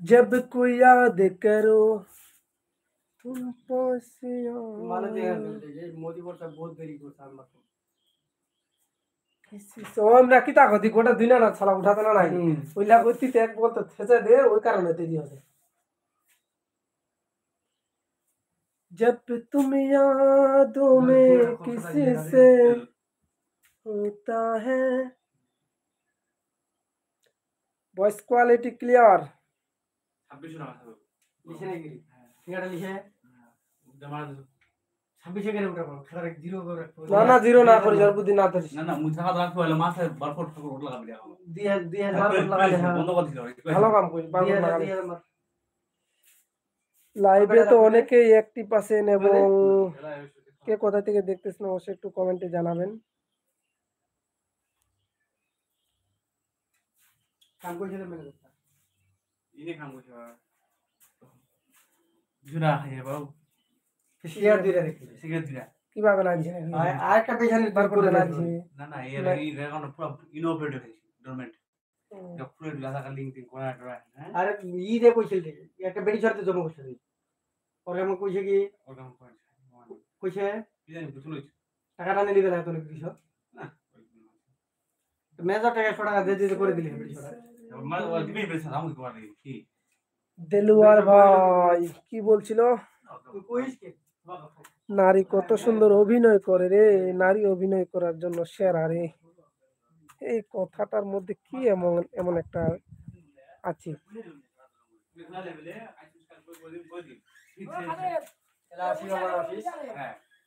जब कोई याद करो तुम पास माने देखा मोदी बोलता बहुत देरी को साल मतलब किसी समय আমরা কি তা গদি গোটা দিন না ছালা উঠাতে না নাই ওইলা গতি তে এক বলতে থেচে দে ওই কারণে দেরি হবে जब तुम यादों में किसी से होता है वॉइस क्वालिटी क्लियर 26 না লিখে নাকি ঠিকাটা লিখে জমা 26 কেন উঠা খারাপ জিরো করে রাখবো না না জিরো না করে যার বুদ্ধি না ধরিস না না মুই থাকা রাখবো হলে মাসে বারকোড ঠাকুর ওট লাগাবি দেখো 2000 বারকোড লাগা দে বন্ধ করে দিল ভালো কাম করি বারকোড লাগা লাইভে তো অনেকেই অ্যাক্টিভ আছেন এবং কে কোথা থেকে দেখতেছেন অবশ্যই একটু কমেন্টে জানাবেন কাম কইছে না মেনে করতে ইনি কাম কইছে জুরা হে বাবু শেয়ার দিরা দেখি শেয়ার দিরা কিভাবে না দিছে আর একটা পেছনে বারকোড না দিছে না না এই রেকর্ড পুরো ইনোভেটিভ হইছে ডরমেন্ট এটা পুরো লাসা লিংক টিং কোনা করা হ্যাঁ আরে ই দে কইছিল একটা বেডি ছড়তে জমা কইছিল ওরে আমি কইছে কি ওরে আমি কইছে কি জানি বুঝলো টাকাটা নিলি বেলা তো লিখ দিছো না তো মেজর টাকা 100 টাকা দিয়ে দিতে করে দিলি বেডি ছড়া মানে ওই দিবি বেশি দাম কি করে কি দেলওয়ার ভাই কি বলছিল কইস কি নারী কত সুন্দর অভিনয় করে রে নারী অভিনয় করার জন্য সেরা রে এই কথাটার মধ্যে কি এমন এমন একটা আছে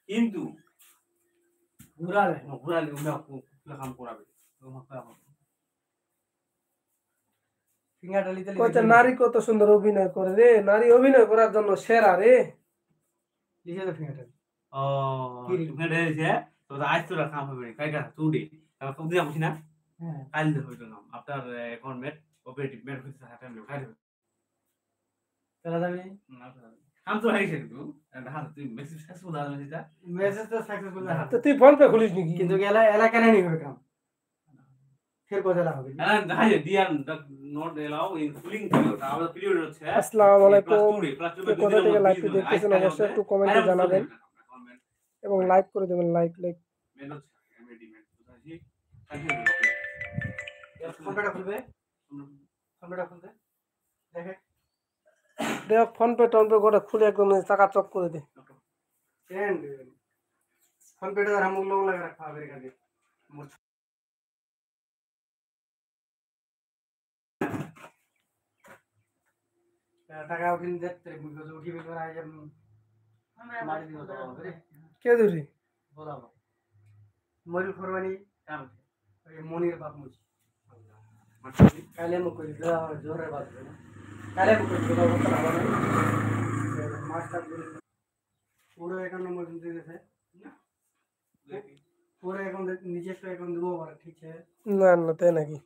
কিন্তু ঘুরালে কাম করাবে নারী কত সুন্দর অভিনয় করে রে নারী অভিনয় করার জন্য সেরা রে লিখে দে ফিঙ্গারটা ও ফিঙ্গারটা দিছে তো আজ তো কাম হবে কাইটা টুডে কত দিন বুঝি না হ্যাঁ কাল হবে তো নাম আপনার অ্যাকাউন্ট মেট অপারেটিভ মেট হইছে হাতে আমি খাই দেব চলা যাবে না কাম তো হইছে কিন্তু দেখা তুই মেসেজ সাকসেসফুল দাও মেসেজ তো সাকসেসফুল দাও তো তুই ফোন পে খুলিস নাকি কিন্তু এলা কেন নি হবে কাম फिर को चला होगा ना हाय दियान not allow in cooling period আমাদের পিরিয়ড হচ্ছে আসসালামু আলাইকুম কোথা থেকে লাইভ দেখতেছেন অবশ্যই একটু কমেন্টে জানাবেন এবং লাইক করে দেবেন লাইক মেন হচ্ছে এমএডিমেন্ট বুঝাছি ফোনটা খুলবে ফোনটা খুলতে দেখে দেখ ফোন পে টোন পে গোটা খুলে একদম টাকা চক করে দে সেন্ড ফোন পেটা हम लोग लगा रखा है मेरे का টাকা উঠিন দেখতে বুঝছো উঠিবে করে আজ মারি দিও তো রে কে ধরি বলাবো মরিল ফরমানি কাম ওই মনির বাপ মুছি কালে মো কই দা জোরে বাত কালে মো কই দা কথা না বলে মাস্টার পুরো অ্যাকাউন্ট নম্বর দিতে দিয়েছে না পুরো অ্যাকাউন্ট নিচে তো অ্যাকাউন্ট দেবো ঠিক আছে না না তাই নাকি